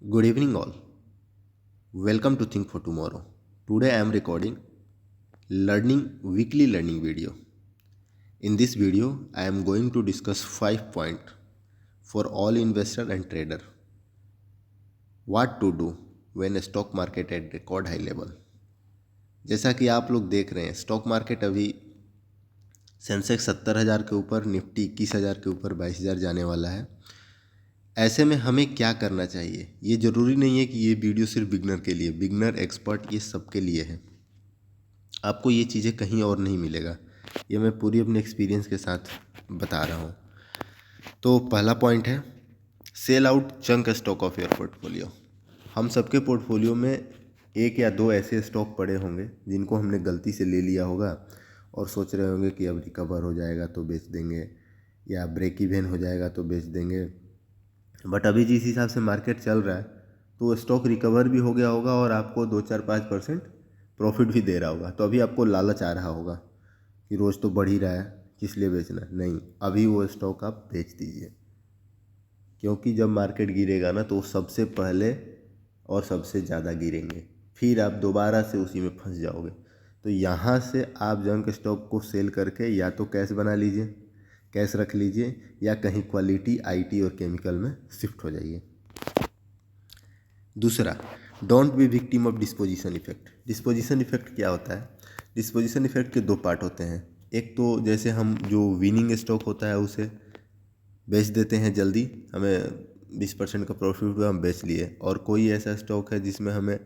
Good evening, all. Welcome to Think for Tomorrow. Today I am recording weekly learning video. In this video, I am going to discuss 5 points for all investor and trader. What to do when stock market at record high level. जैसा कि आप लोग देख रहे हैं, stock market अभी Sensex 70,000 के ऊपर, निफ्टी 21,000 के ऊपर, 22,000 जाने वाला है। ऐसे में हमें क्या करना चाहिए? ये ज़रूरी नहीं है कि ये वीडियो सिर्फ बिगनर के लिए, बिगनर एक्सपर्ट ये सबके लिए है। आपको ये चीज़ें कहीं और नहीं मिलेगा, ये मैं पूरी अपने एक्सपीरियंस के साथ बता रहा हूँ। तो पहला पॉइंट है sell out chunk stock of your portfolio. हम सबके पोर्टफोलियो में एक या दो ऐसे स्टॉक पड़े होंगे जिनको हमने गलती से ले लिया होगा और सोच रहे होंगे कि अब रिकवर हो जाएगा तो बेच देंगे या ब्रेक इवन हो जाएगा तो बेच देंगे। बट अभी जिस हिसाब से मार्केट चल रहा है तो स्टॉक रिकवर भी हो गया होगा और आपको 2-4-5% प्रॉफिट भी दे रहा होगा। तो अभी आपको लालच आ रहा होगा कि रोज़ तो बढ़ ही रहा है, किस लिए बेचना है। नहीं, अभी वो स्टॉक आप बेच दीजिए, क्योंकि जब मार्केट गिरेगा ना तो सबसे पहले और सबसे ज़्यादा गिरेंगे, फिर आप दोबारा से उसी में फंस जाओगे। तो यहाँ से आप जंक स्टॉक को सेल करके या तो कैश बना लीजिए, कैश रख लीजिए, या कहीं क्वालिटी आईटी और केमिकल में शिफ्ट हो जाइए। दूसरा, don't be victim of disposition effect. Disposition effect क्या होता है? डिस्पोजिशन इफेक्ट के दो पार्ट होते हैं। एक तो जैसे हम जो विनिंग स्टॉक होता है उसे बेच देते हैं जल्दी, हमें 20% का प्रॉफिट हुआ, हम बेच लिए। और कोई ऐसा स्टॉक है जिसमें हमें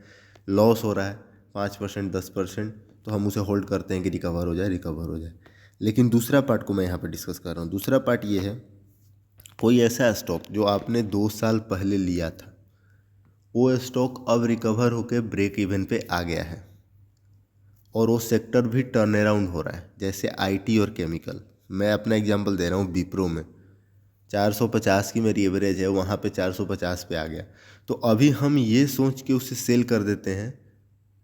लॉस हो रहा है 5% 10%, तो हम उसे होल्ड करते हैं कि रिकवर हो जाए। लेकिन दूसरा पार्ट को मैं यहाँ पर डिस्कस कर रहा हूँ। दूसरा पार्ट ये है, कोई ऐसा स्टॉक जो आपने 2 साल पहले लिया था, वो स्टॉक अब रिकवर होकर ब्रेक इवन पे आ गया है और वो सेक्टर भी टर्न अराउंड हो रहा है, जैसे आईटी और केमिकल। मैं अपना एग्जांपल दे रहा हूँ, विप्रो में 450 की मेरी एवरेज है, वहाँ पे 450 पे आ गया। तो अभी हम ये सोच के उसे सेल कर देते हैं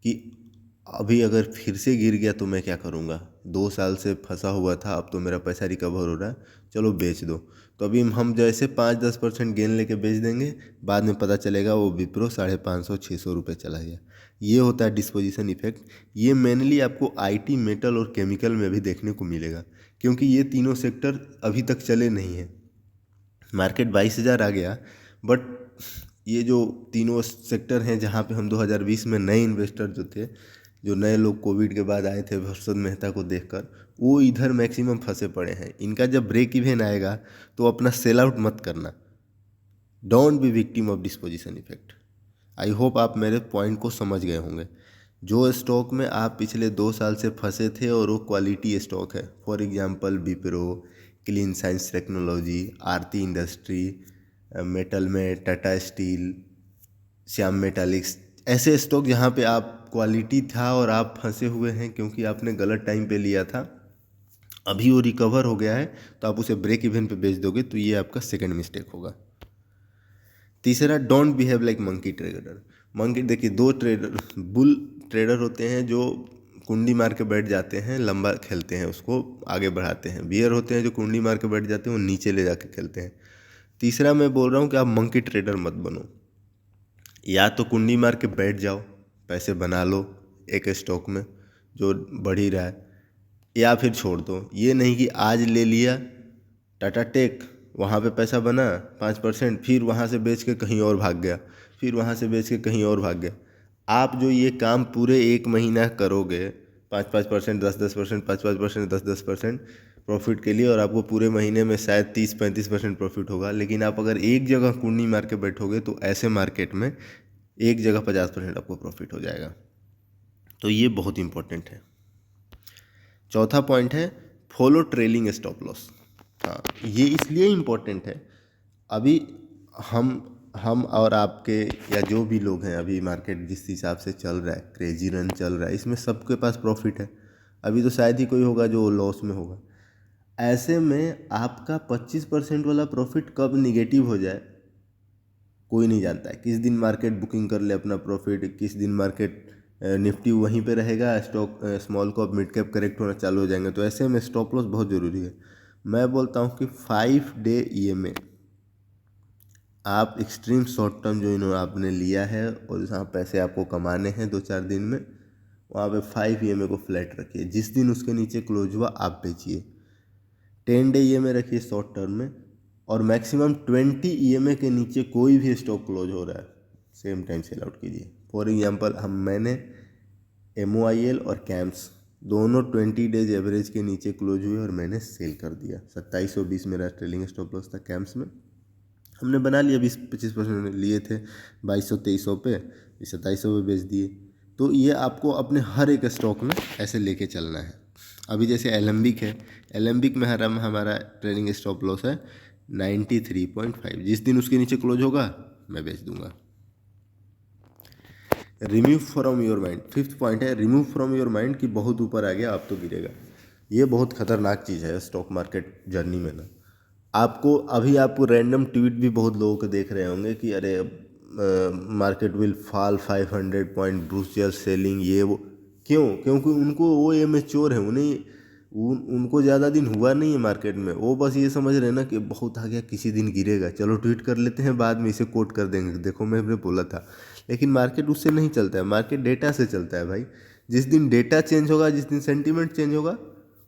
कि अभी अगर फिर से गिर गया तो मैं क्या करूँगा, 2 साल से फंसा हुआ था, अब तो मेरा पैसा रिकवर हो रहा है, चलो बेच दो। तो अभी हम जैसे 5-10% गेन लेके बेच देंगे, बाद में पता चलेगा वो विप्रो 550-600 रुपये चला गया। ये होता है डिस्पोजिशन इफेक्ट। ये मेनली आपको आईटी, मेटल और केमिकल में भी देखने को मिलेगा, क्योंकि ये तीनों सेक्टर अभी तक चले नहीं हैं। मार्केट 22,000 आ गया, बट ये जो तीनों सेक्टर हैं जहाँ पे हम 2020 में नए इन्वेस्टर जो थे, जो नए लोग कोविड के बाद आए थे हर्षद मेहता को देखकर, वो इधर मैक्सिमम फंसे पड़े हैं। इनका जब ब्रेक इवन आएगा तो अपना सेल आउट मत करना। Don't be victim of disposition effect. I hope आप मेरे पॉइंट को समझ गए होंगे। जो स्टॉक में आप पिछले 2 साल से फंसे थे और वो क्वालिटी स्टॉक है, for example Wipro, clean science technology, Aarti industry, metal में टाटा स्टील, श्याम मेटालिक्स, ऐसे स्टॉक जहाँ पे आप क्वालिटी था और आप फंसे हुए हैं क्योंकि आपने गलत टाइम पे लिया था, अभी वो रिकवर हो गया है तो आप उसे ब्रेक इवन पे बेच दोगे, तो ये आपका सेकंड मिस्टेक होगा। तीसरा, don't behave like monkey trader. Monkey, देखिए, दो ट्रेडर, बुल ट्रेडर होते हैं जो कुंडी मार के बैठ जाते हैं, लंबा खेलते हैं, उसको आगे बढ़ाते हैं। बियर होते हैं जो कुंडी मार के बैठ जाते हैं, वो नीचे ले जाके खेलते हैं। तीसरा मैं बोल रहा हूँ कि आप मंकी ट्रेडर मत बनो। या तो कुंडी मार के बैठ जाओ, पैसे बना लो एक स्टॉक में जो बढ़ ही रहा है, या फिर छोड़ दो। ये नहीं कि आज ले लिया टाटा टेक, वहाँ पे पैसा बना 5%, फिर वहाँ से बेच के कहीं और भाग गया, फिर वहाँ से बेच के कहीं और भाग गया। आप जो ये काम पूरे 1 महीना करोगे, 5-5%, 10-10%, 5-5%, 10-10% प्रॉफिट के लिए, और आपको पूरे महीने में शायद 30-35% प्रॉफिट होगा, लेकिन आप अगर एक जगह कुंडी मार के बैठोगे तो ऐसे मार्केट में एक जगह 50% आपको प्रॉफिट हो जाएगा। तो ये बहुत इंपॉर्टेंट है। चौथा पॉइंट है फॉलो ट्रेलिंग स्टॉप लॉस। हाँ, ये इसलिए इम्पोर्टेंट है, अभी हम और आपके या जो भी लोग हैं, अभी मार्केट जिस हिसाब से चल रहा है, क्रेजी रन चल रहा है, इसमें सबके पास प्रॉफिट है। अभी तो शायद ही कोई होगा जो लॉस में होगा। ऐसे में आपका 25% वाला प्रॉफिट कब निगेटिव हो जाए कोई नहीं जानता है। किस दिन मार्केट बुकिंग कर ले अपना प्रॉफिट, किस दिन मार्केट निफ्टी वहीं पे रहेगा, stock small cap mid cap correct होना चालू हो जाएंगे। तो ऐसे में स्टॉप लॉस बहुत ज़रूरी है। मैं बोलता हूँ कि 5 डे EMA आप एक्सट्रीम शॉर्ट टर्म जो इन्होंने आपने लिया है और जहाँ पैसे आपको कमाने हैं 2-4 दिन में, वहाँ पे 5 EMA को फ्लैट रखिए। जिस दिन उसके नीचे क्लोज हुआ आप बेचिए। 10 डे EMA रखिए शॉर्ट टर्म में, और मैक्सिमम 20 EMA के नीचे कोई भी स्टॉक क्लोज हो रहा है सेम टाइम सेल आउट कीजिए। फॉर एग्जांपल मैंने MOIL और कैम्प्स दोनों 20 डेज एवरेज के नीचे क्लोज हुए और मैंने सेल कर दिया। 2720 मेरा ट्रेलिंग स्टॉप लॉस था कैम्प्स में, हमने बना लिया। 20-25% लिए थे 2200-2300 पे, 2700 पे बेच दिए। तो ये आपको अपने हर एक स्टॉक में ऐसे लेके चलना है। अभी जैसे एलेम्बिक है, एलेम्बिक में हमारा ट्रेलिंग स्टॉप लॉस है 93.5। जिस दिन उसके नीचे क्लोज होगा मैं बेच दूंगा। Remove from your mind, 5th point है रिमूव फ्रॉम योर माइंड कि बहुत ऊपर आ गया अब तो गिरेगा। ये बहुत खतरनाक चीज़ है स्टॉक मार्केट जर्नी में ना। आपको रैंडम ट्वीट भी बहुत लोगों को देख रहे होंगे कि अरे market will fall 500 point, Bruce your selling, ये वो। क्यों? क्योंकि उनको वो इमेच्योर है, उनको ज़्यादा दिन हुआ नहीं है मार्केट में। वो बस ये समझ रहे हैं ना कि बहुत आ गया, किसी दिन गिरेगा, चलो ट्वीट कर लेते हैं, बाद में इसे कोट कर देंगे, देखो मैंने बोला था। लेकिन मार्केट उससे नहीं चलता है, मार्केट डेटा से चलता है भाई। जिस दिन डेटा चेंज होगा, जिस दिन सेंटीमेंट चेंज होगा,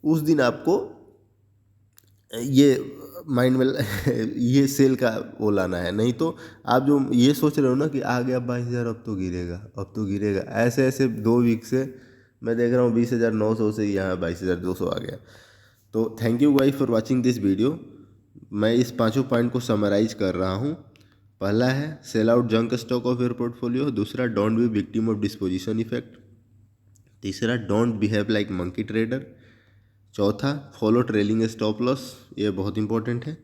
उस दिन आपको ये माइंड में ये सेल का वो लाना है। नहीं तो आप जो ये सोच रहे हो ना कि आ गया 22,000, अब तो गिरेगा, अब तो गिरेगा, ऐसे ऐसे 2 वीक से मैं देख रहा हूँ 20,900 से यहाँ 22,200 आ गया। तो thank you guys for watching this video. मैं इस 5 पॉइंट को समराइज कर रहा हूँ। पहला है sell out junk stock of your portfolio. दूसरा don't be victim of disposition effect. तीसरा don't behave like monkey trader. चौथा फॉलो ट्रेलिंग स्टॉप लॉस, ये बहुत इंपॉर्टेंट है।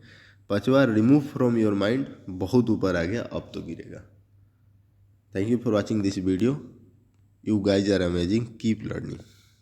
पांचवा रिमूव फ्रॉम योर माइंड, बहुत ऊपर आ गया अब तो गिरेगा। Thank you for watching this video. You guys are amazing, keep learning.